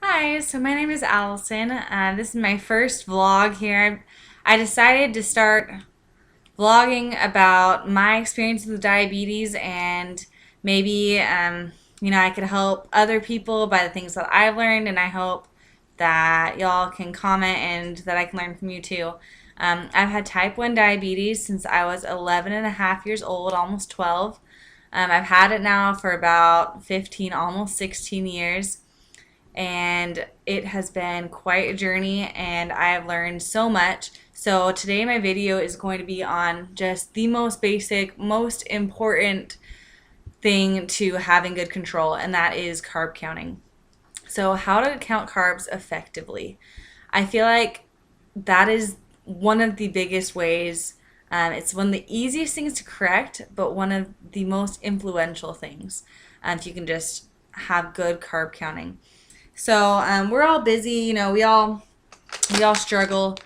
Hi, so my name is Allison. This is my first vlog here. I decided to start vlogging about my experience with diabetes and maybe, I could help other people by the things that I've learned, and I hope that y'all can comment and that I can learn from you too. I've had type 1 diabetes since I was 11 and a half years old, almost 12. I've had it now for about 15, almost 16 years, and it has been quite a journey and I have learned so much. So today my video is going to be on just the most basic, most important thing to having good control, and that is carb counting. So how to count carbs effectively. I feel like that is one of the biggest ways. It's one of the easiest things to correct, but one of the most influential things if you can just have good carb counting. So we're all busy, we all struggle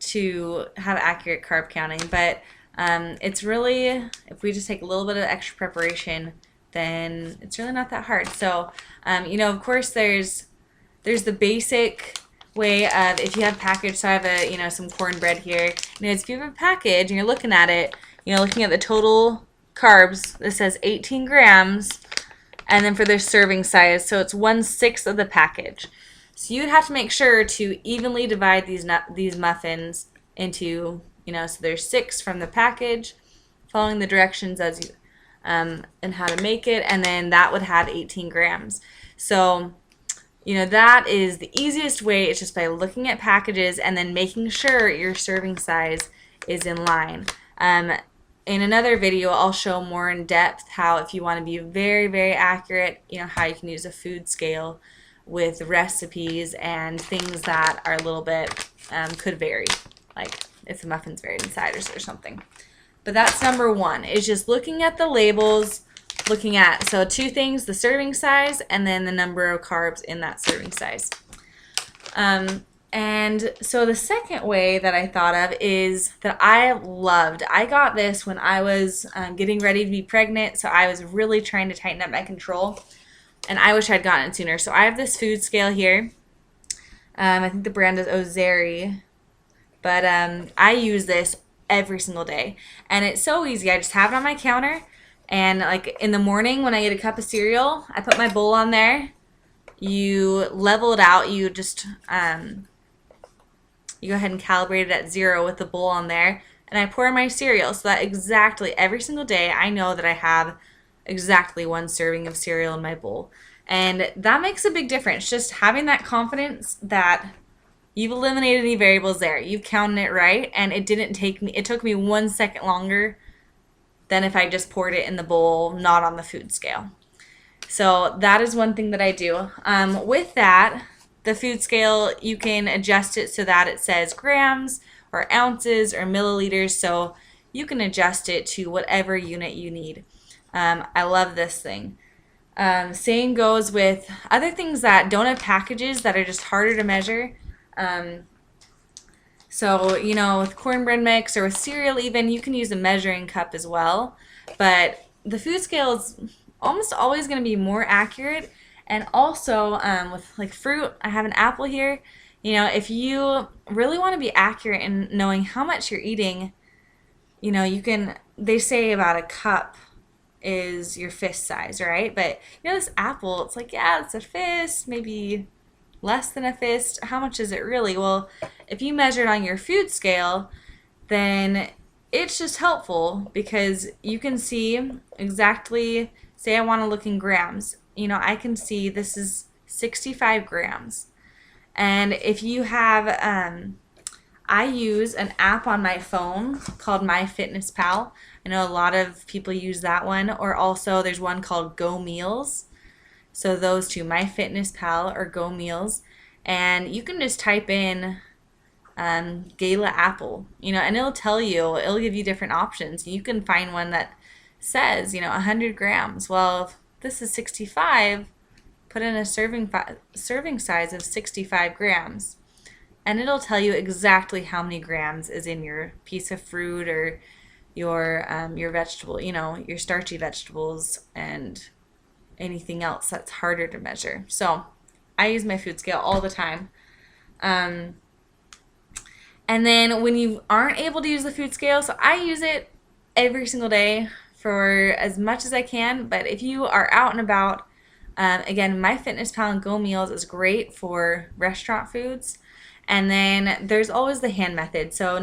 to have accurate carb counting, but it's really, if we just take a little bit of extra preparation, then it's really not that hard. So of course there's the basic way of, if you have packaged, so I have some cornbread here. If you have a package and you're looking at it, looking at the total carbs, it says 18 grams. And then for their serving size, so it's 1/6 of the package. So you'd have to make sure to evenly divide these muffins into, so there's 6 from the package, following the directions as you, and how to make it, and then that would have 18 grams. So, that is the easiest way. It's just by looking at packages and then making sure your serving size is in line. In another video, I'll show more in depth how, if you want to be very, very accurate, how you can use a food scale with recipes and things that are a little bit, could vary, like if the muffin's varied inside or something. But that's number one, is just looking at the labels, looking at, so 2 things, the serving size and then the number of carbs in that serving size. And so the second way that I thought of is that I loved. I got this when I was getting ready to be pregnant, so I was really trying to tighten up my control, and I wish I'd gotten it sooner. So I have this food scale here. I think the brand is Ozeri, but I use this every single day, and it's so easy. I just have it on my counter, and like in the morning when I get a cup of cereal, I put my bowl on there. You level it out. You just you go ahead and calibrate it at 0 with the bowl on there, and I pour in my cereal, so that exactly every single day I know that I have exactly 1 serving of cereal in my bowl. And that makes a big difference, just having that confidence that you've eliminated any variables there. You've counted it right, and it took me 1 second longer than if I just poured it in the bowl, not on the food scale. So that is one thing that I do. With that, the food scale, you can adjust it so that it says grams or ounces or milliliters, so you can adjust it to whatever unit you need. I love this thing. Same goes with other things that don't have packages that are just harder to measure. So, with cornbread mix or with cereal even, you can use a measuring cup as well. But the food scale is almost always going to be more accurate. And also with like fruit, I have an apple here. If you really want to be accurate in knowing how much you're eating, they say about a cup is your fist size, right? But this apple, it's like, yeah, it's a fist, maybe less than a fist. How much is it really? Well, if you measure it on your food scale, then it's just helpful because you can see exactly, say I want to look in grams. I can see this is 65 grams. And if you have, I use an app on my phone called MyFitnessPal. I know a lot of people use that one, or also there's one called Go Meals. So those two, MyFitnessPal or Go Meals. And you can just type in Gala apple, and it'll give you different options. You can find one that says, 100 grams. Well, if this is 65, put in a serving size of 65 grams. And it'll tell you exactly how many grams is in your piece of fruit or your vegetable, your starchy vegetables and anything else that's harder to measure. So I use my food scale all the time. Um, and then when you aren't able to use the food scale, so I use it every single day for as much as I can. But if you are out and about, again, MyFitnessPal and Go Meals is great for restaurant foods. And then there's always the hand method. So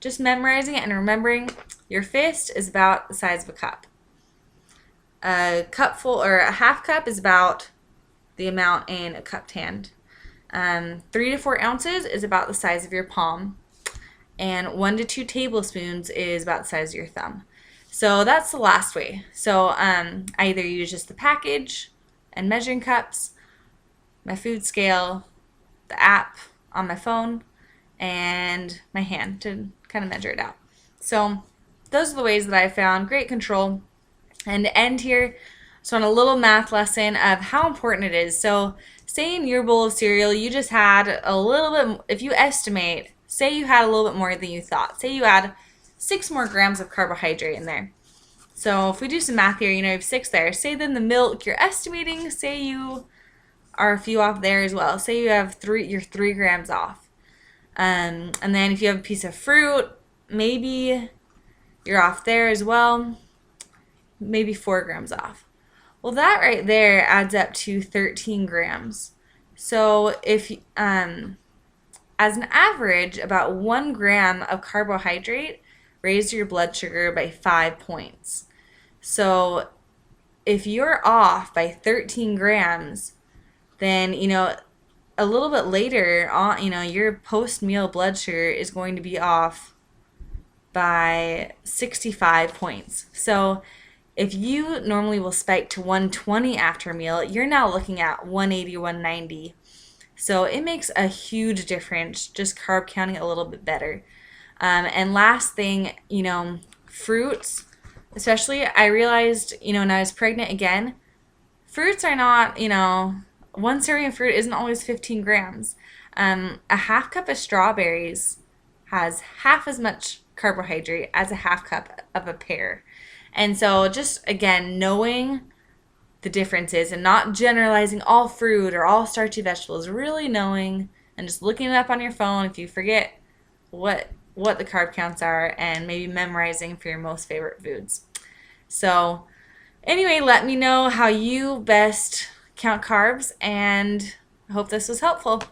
just memorizing it and remembering your fist is about the size of a cup. A cupful or a half cup is about the amount in a cupped hand. 3 to 4 ounces is about the size of your palm. And 1 to 2 tablespoons is about the size of your thumb. So that's the last way. So I either use just the package and measuring cups, my food scale, the app on my phone, and my hand to kind of measure it out. So those are the ways that I found great control. And to end here, so on a little math lesson of how important it is. So say in your bowl of cereal, you just had a little bit, if you estimate, say you had a little bit more than you thought. Say you had 6 more grams of carbohydrate in there. So if we do some math here, you have 6 there. Say then the milk you're estimating, say you are a few off there as well. Say you have you're 3 grams off. And then if you have a piece of fruit, maybe you're off there as well. Maybe 4 grams off. Well, that right there adds up to 13 grams. So if as an average, about 1 gram of carbohydrate raised your blood sugar by 5 points. So if you're off by 13 grams, then, a little bit later on, your post-meal blood sugar is going to be off by 65 points. So if you normally will spike to 120 after a meal, you're now looking at 180, 190. So it makes a huge difference just carb counting a little bit better. And last thing, fruits, especially I realized, when I was pregnant again, fruits are not, 1 serving of fruit isn't always 15 grams. A half cup of strawberries has half as much carbohydrate as a half cup of a pear. And so just, again, knowing the differences and not generalizing all fruit or all starchy vegetables, really knowing and just looking it up on your phone if you forget what the carb counts are, and maybe memorizing for your most favorite foods. So anyway, let me know how you best count carbs, and I hope this was helpful.